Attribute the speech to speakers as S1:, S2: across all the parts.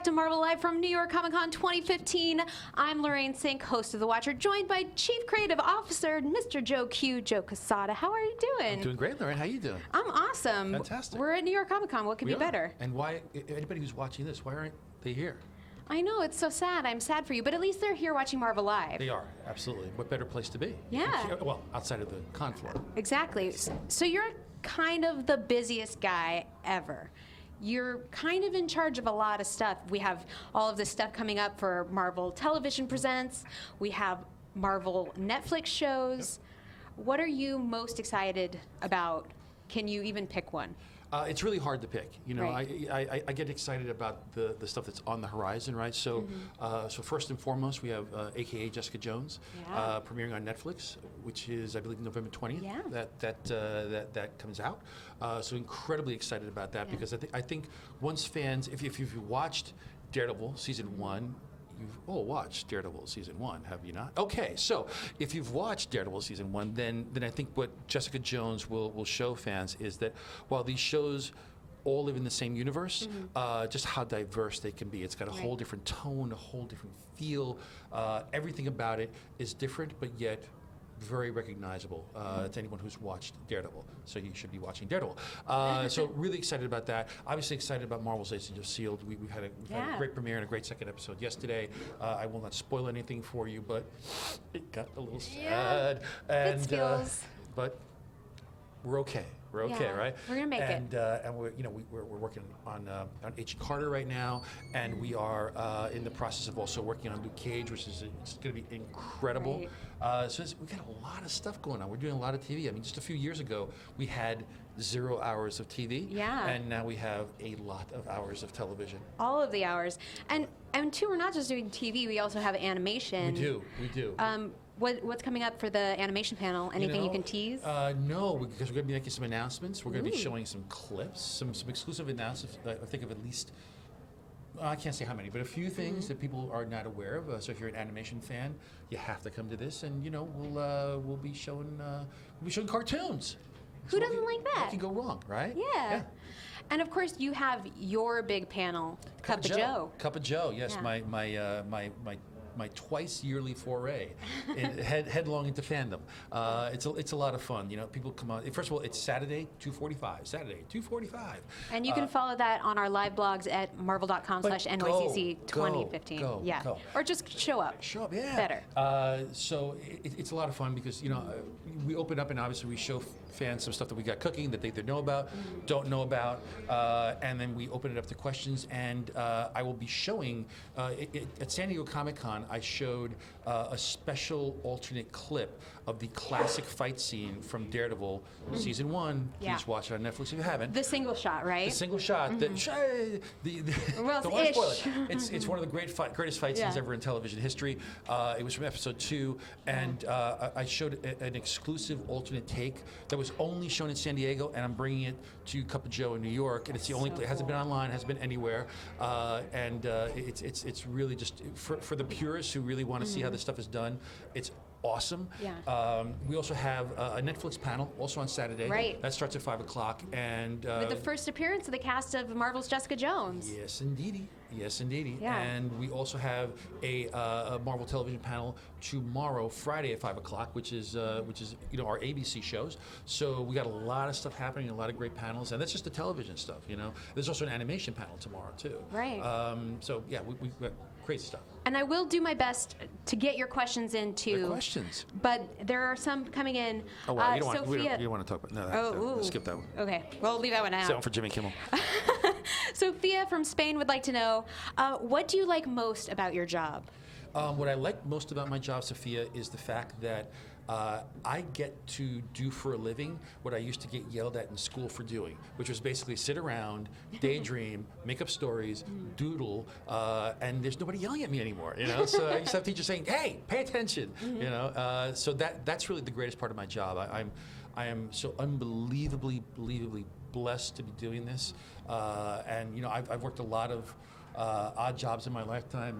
S1: to Marvel Live from New York Comic Con 2015. I'm Lorraine Sink, host of The Watcher, joined by Chief Creative Officer, Mr. Joe Q, Joe Quesada. How are you doing?
S2: I'm doing great, Lorraine. How you doing?
S1: I'm awesome.
S2: Fantastic.
S1: We're at New York Comic Con. What could be better?
S2: And why, anybody who's watching this, why aren't they here?
S1: I know, it's so sad. I'm sad for you, but at least they're here watching Marvel Live.
S2: They are, absolutely. What better place to be?
S1: Yeah.
S2: Well, outside of the con floor.
S1: Exactly. So you're kind of the busiest guy ever. You're kind of in charge of a lot of stuff. We have all of this stuff coming up for Marvel Television Presents. We have Marvel Netflix shows. Yep. What are you most excited about? Can you even pick one?
S2: It's really hard to pick. You know,
S1: Right.
S2: I get excited about the stuff that's on the horizon, right? So, so first and foremost, we have AKA Jessica Jones, premiering on Netflix, which is, I believe, November 20th.
S1: Yeah.
S2: That comes out. So incredibly excited about that because I think once fans, if you've watched Daredevil season 1. You've all watched Daredevil season 1, have you not? Okay, so if you've watched Daredevil season 1, then I think what Jessica Jones will show fans is that while these shows all live in the same universe, just how diverse they can be. It's got a whole different tone, a whole different feel. Everything about it is different, but yet very recognizable to anyone who's watched Daredevil. So you should be watching Daredevil. So really excited about that. Obviously excited about Marvel's Agents of S.H.I.E.L.D. We've had a great premiere and a great second episode yesterday. I will not spoil anything for you, but it got a little sad. And but we're okay. We're okay, right?
S1: We're gonna make it.
S2: And we're working on H. Carter right now, and we are in the process of also working on Luke Cage, which is going to be incredible. So we've got a lot of stuff going on. We're doing a lot of TV. I mean, just a few years ago, we had 0 hours of TV, and now we have a lot of hours of television.
S1: All of the hours, and too, we're not just doing TV. We also have animation.
S2: We do.
S1: What's coming up for the animation panel? Anything you can tease?
S2: No, because we're going to be making some announcements. We're going to be showing some clips, some exclusive announcements. I think of at least, I can't say how many, but a few things that people are not aware of. So if you're an animation fan, you have to come to this, and we'll be showing cartoons.
S1: Who doesn't like that?
S2: What can go wrong, right?
S1: Yeah. And of course, you have your big panel, Cup of Joe.
S2: Cup of Joe, yes, my twice yearly foray headlong into fandom. It's a lot of fun. You know, people come on. First of all, it's Saturday 2:45.
S1: And you can follow that on our live blogs at marvel.com/NYCC 2015.
S2: Go.
S1: Or just show up.
S2: Yeah.
S1: Better.
S2: So it's a lot of fun because we open up and obviously we show fans some stuff that we got cooking that they either know about, don't know about, and then we open it up to questions. And I will be showing at San Diego Comic Con. I showed a special alternate clip of the classic fight scene from Daredevil season 1. Please watch it on Netflix if you haven't.
S1: The single shot, right?
S2: The single shot. Don't want to spoil it. It's one of the greatest fight scenes ever in television history. It was from episode 2, and I showed an exclusive alternate take that was only shown in San Diego, and I'm bringing it to Cup of Joe in New York, and it's the only place. It hasn't been online, hasn't been anywhere, and it's really just for the purists who really want to see how this stuff is done. It's awesome. We also have a Netflix panel also on Saturday.
S1: Right.
S2: That starts at 5 o'clock. And
S1: with the first appearance of the cast of Marvel's Jessica Jones.
S2: Yes, indeedy.
S1: Yeah.
S2: And we also have a Marvel television panel tomorrow, Friday at 5 o'clock, which is our ABC shows. So we got a lot of stuff happening, a lot of great panels, and that's just the television stuff. There's also an animation panel tomorrow too.
S1: Right.
S2: So yeah, we've got crazy stuff.
S1: And I will do my best to get your questions in too.
S2: The questions.
S1: But there are some coming in.
S2: Oh well, you don't want to talk about let's skip that one.
S1: Okay, we'll leave that one out.
S2: Save one for Jimmy Kimmel.
S1: Sophia from Spain would like to know, what do you like most about your job?
S2: What I like most about my job, Sophia, is the fact that I get to do for a living what I used to get yelled at in school for doing, which was basically sit around, daydream, make up stories, doodle, and there's nobody yelling at me anymore. So I used to have teachers saying, "Hey, pay attention." So that's really the greatest part of my job. I am so unbelievably blessed to be doing this, and I've worked a lot of odd jobs in my lifetime,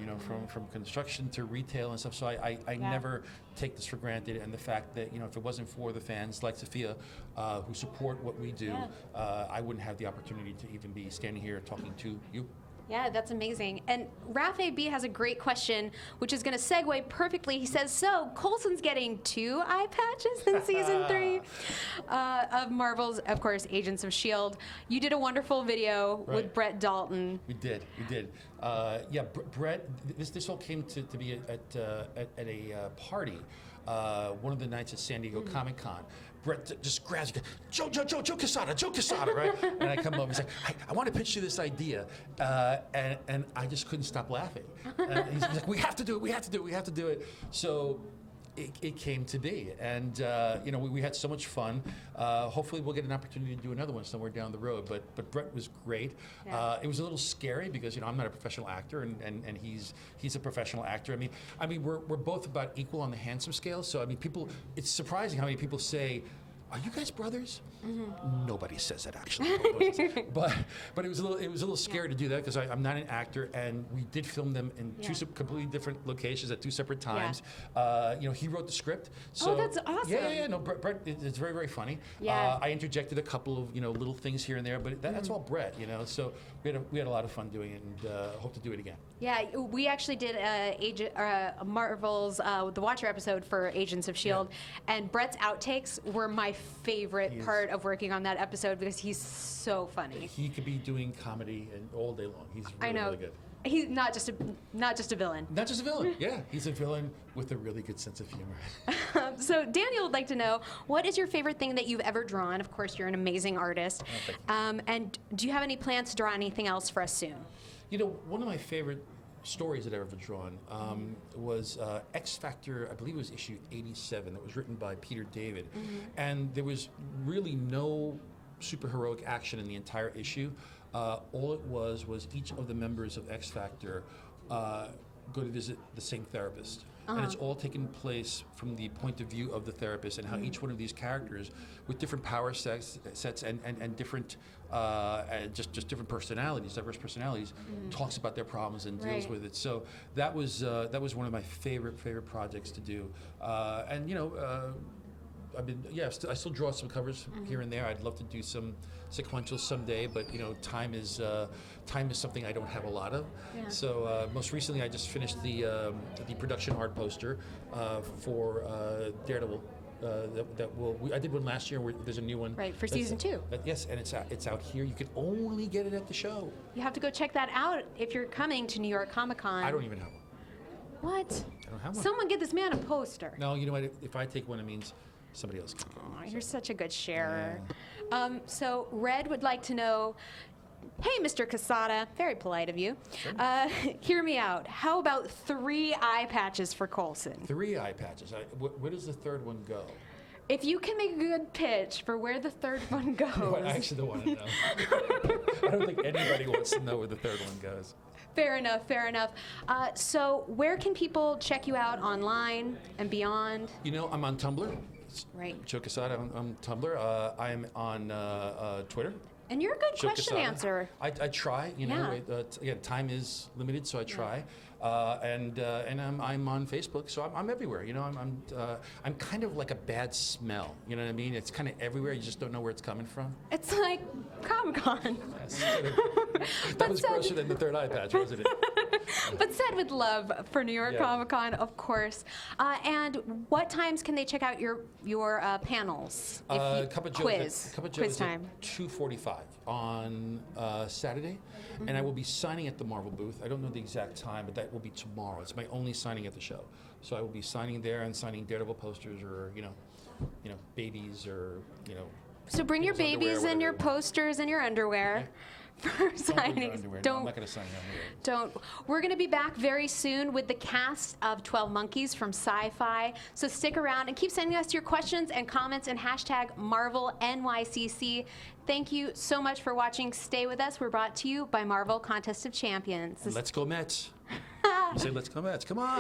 S2: from construction to retail and stuff. So I never take this for granted. And the fact that, if it wasn't for the fans like Sophia who support what we do, I wouldn't have the opportunity to even be standing here talking to you.
S1: Yeah, that's amazing. And Rafe B has a great question, which is going to segue perfectly. He says, so Coulson's getting 2 eye patches in season 3 of Marvel's, of course, Agents of S.H.I.E.L.D. You did a wonderful video with Brett Dalton.
S2: We did. Yeah, Brett, this all came to be at a party, one of the nights at San Diego Comic-Con. Brett just grabs me, Joe Quesada, right? And I come over and say, I want to pitch you this idea. And I just couldn't stop laughing. And he's like, we have to do it. So it came to be. And, we had so much fun. Hopefully we'll get an opportunity to do another one somewhere down the road. But Brett was great. Yeah. It was a little scary because, I'm not a professional actor and he's a professional actor. I mean, we're both about equal on the handsome scale. So, it's surprising how many people say, are you guys brothers? Mm-hmm. Nobody says that actually, but it was a little scary to do that because I'm not an actor, and we did film them in 2 completely different locations at 2 separate times. Yeah. He wrote the script. So
S1: that's awesome.
S2: Yeah. No, Brett, it's very, very funny.
S1: Yeah.
S2: I interjected a couple of little things here and there, but that's all Brett. So we had a lot of fun doing it, and hope to do it again. Yeah,
S1: we actually did Marvel's The Watcher episode for Agents of S.H.I.E.L.D., and Brett's outtakes were my favorite part of working on that episode because he's so funny. He could be doing comedy all day long. He's really good. He's not just a villain. Not just a villain. Yeah, he's a villain with a really good sense of humor. So Daniel would like to know, what is your favorite thing that you've ever drawn? Of course, you're an amazing artist. Oh, thank you. And do you have any plans to draw anything else for us soon? One of my favorite stories that I've ever drawn was X Factor, I believe it was issue 87, that was written by Peter David. Mm-hmm. And there was really no superheroic action in the entire issue. All it was each of the members of X Factor go to visit the same therapist. And it's all taken place from the point of view of the therapist, and how each one of these characters, with different power sets and different, just different personalities, diverse personalities, talks about their problems and deals with it. So that was one of my favorite projects to do. I still draw some covers here and there. I'd love to do some sequentials someday, but time is something I don't have a lot of. Yeah. So most recently, I just finished the production art poster for Daredevil. I did one last year. There's a new one. Right, for season 2. Yes, and it's out here. You can only get it at the show. You have to go check that out if you're coming to New York Comic Con. I don't even have one. What? I don't have one. Someone get this man a poster. No, you know what? If I take one, it means somebody else can. Oh, you're such a good sharer. Yeah. So Red would like to know, hey, Mr. Quesada, very polite of you. Sure. Hear me out. How about 3 eye patches for Coulson? 3 eye patches. Where does the third one go? If you can make a good pitch for where the third one goes. I actually don't want to know. I don't think anybody wants to know where the third one goes. Fair enough. So where can people check you out online and beyond? I'm on Tumblr. Right. Joe Quesada on Tumblr. I'm on Twitter. And you're a good question answerer. I try. Again, time is limited, so I try. And I'm on Facebook, so I'm everywhere. I'm kind of like a bad smell. You know what I mean? It's kind of everywhere. You just don't know where it's coming from. It's like Comic-Con. That was grosser than the third eye patch, wasn't it? But said with love for New York Comic-Con, of course. And what times can they check out your panels? Cup of Joe's time. 2:45 on Saturday, and I will be signing at the Marvel booth. I don't know the exact time, but that will be tomorrow. It's my only signing at the show, so I will be signing there and signing Daredevil posters, or babies, or So bring your babies and your posters and your underwear. Okay. For signing. No, I'm not going to sign underwear. Don't. We're going to be back very soon with the cast of 12 Monkeys from Sci-Fi. So stick around and keep sending us your questions and comments and hashtag MarvelNYCC. Thank you so much for watching. Stay with us. We're brought to you by Marvel Contest of Champions. Let's go Mets. You say let's go Mets. Come on.